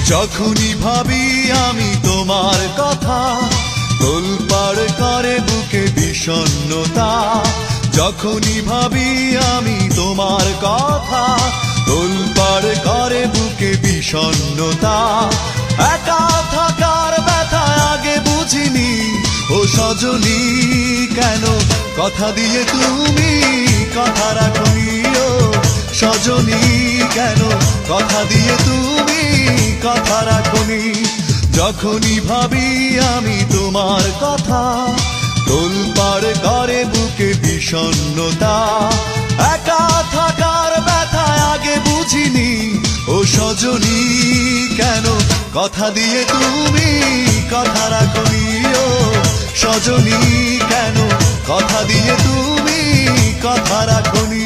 যখনই ভাবি আমি তোমার কথা, তোলপাড় করে বুকে বিষণ্ণতা। যখনই ভাবি আমি তোমার কথা, তোলপাড় করে বুকে বিষণ্ণতা। একা থাকার ব্যথা আগে বুঝিনি, ও সজনী কেন কথা দিয়ে তুমি কথা রাখনি। ও সজনী কেন কথা দিয়ে তুমি কথা রাখনি। যখনই ভাবি আমি তোমার কথা, তোলপাড় করে বুকে বিষণ্ণতা। একা থাকার ব্যথা আগে বুঝিনি, ও সজনী কেন কথা দিয়ে তুমি কথা রাখনি। ও সজনী কেন কথা দিয়ে তুমি কথা রাখনি।